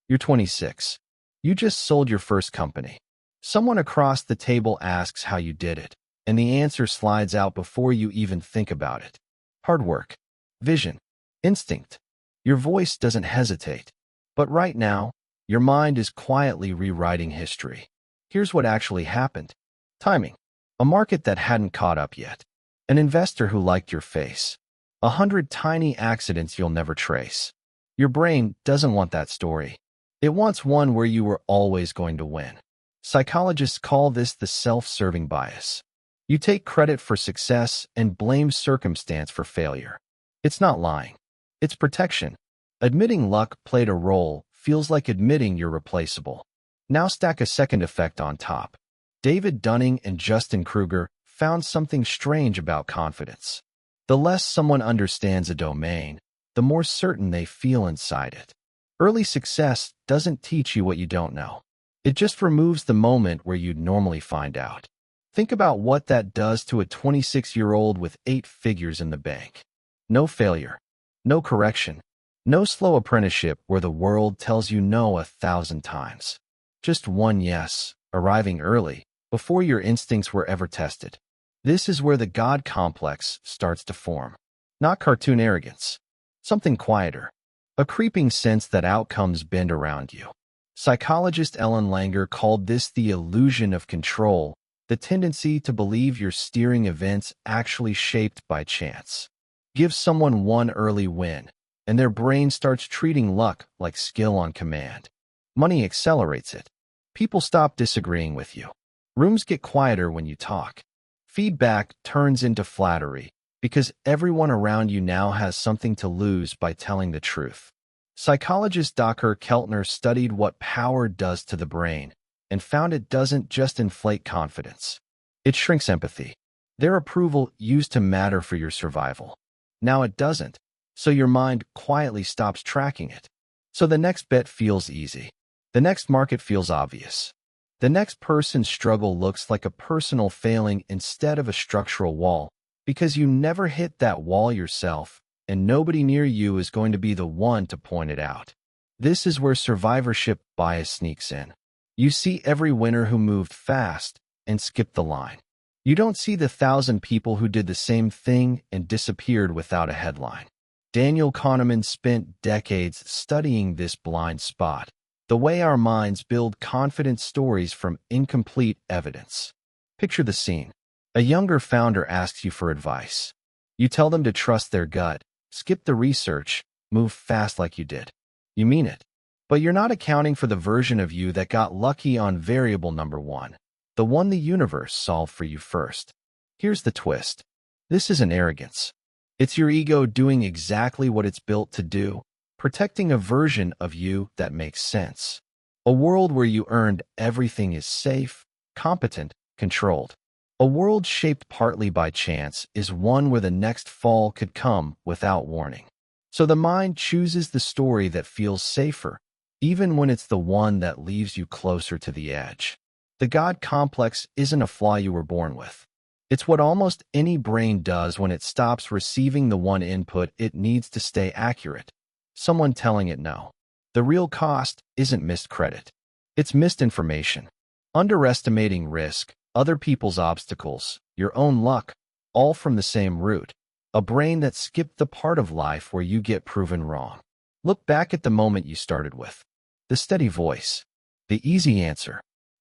You're 26. You just sold your first company. Someone across the table asks how you did it, and the answer slides out before you even think about it. Hard work, vision, instinct. Your voice doesn't hesitate. But right now, your mind is quietly rewriting history. Here's what actually happened. Timing. A market that hadn't caught up yet. An investor who liked your face. 100 tiny accidents you'll never trace. Your brain doesn't want that story. It wants one where you were always going to win. Psychologists call this the self-serving bias. You take credit for success and blame circumstance for failure. It's not lying. It's protection. Admitting luck played a role feels like admitting you're replaceable. Now stack a second effect on top. David Dunning and Dunning-Kruger found something strange about confidence. The less someone understands a domain, the more certain they feel inside it. Early success doesn't teach you what you don't know. It just removes the moment where you'd normally find out. Think about what that does to a 26-year-old with 8 figures in the bank. No failure, no correction, no slow apprenticeship where the world tells you no 1,000 times. Just one yes, arriving early, before your instincts were ever tested. This is where the God complex starts to form. Not cartoon arrogance. Something quieter. A creeping sense that outcomes bend around you. Psychologist Ellen Langer called this the illusion of control, the tendency to believe you're steering events actually shaped by chance. Give someone one early win, and their brain starts treating luck like skill on command. Money accelerates it. People stop disagreeing with you. Rooms get quieter when you talk. Feedback turns into flattery because everyone around you now has something to lose by telling the truth. Psychologist Dacher Keltner studied what power does to the brain and found it doesn't just inflate confidence. It shrinks empathy. Their approval used to matter for your survival. Now it doesn't, so your mind quietly stops tracking it. So the next bet feels easy. The next market feels obvious. The next person's struggle looks like a personal failing instead of a structural wall, because you never hit that wall yourself, and nobody near you is going to be the one to point it out. This is where survivorship bias sneaks in. You see every winner who moved fast and skipped the line. You don't see the 1,000 people who did the same thing and disappeared without a headline. Daniel Kahneman spent decades studying this blind spot, the way our minds build confident stories from incomplete evidence. Picture the scene. A younger founder asks you for advice. You tell them to trust their gut, skip the research, move fast like you did. You mean it. But you're not accounting for the version of you that got lucky on variable number 1, the one the universe solved for you first. Here's the twist. This isn't arrogance. It's your ego doing exactly what it's built to do, protecting a version of you that makes sense. A world where you earned everything is safe, competent, controlled. A world shaped partly by chance is one where the next fall could come without warning. So the mind chooses the story that feels safer, even when it's the one that leaves you closer to the edge. The God complex isn't a flaw you were born with. It's what almost any brain does when it stops receiving the one input it needs to stay accurate. Someone telling it no. The real cost isn't missed credit. It's missed information. Underestimating risk, other people's obstacles, your own luck, all from the same root. A brain that skipped the part of life where you get proven wrong. Look back at the moment you started with. The steady voice. The easy answer.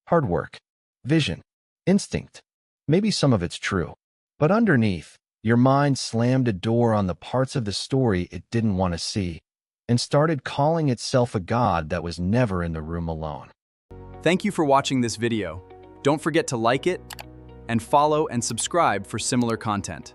Hard work. Vision. Instinct. Maybe some of it's true. But underneath, your mind slammed a door on the parts of the story it didn't want to see and started calling itself a god that was never in the room alone. Thank you for watching this video. Don't forget to like it and follow and subscribe for similar content.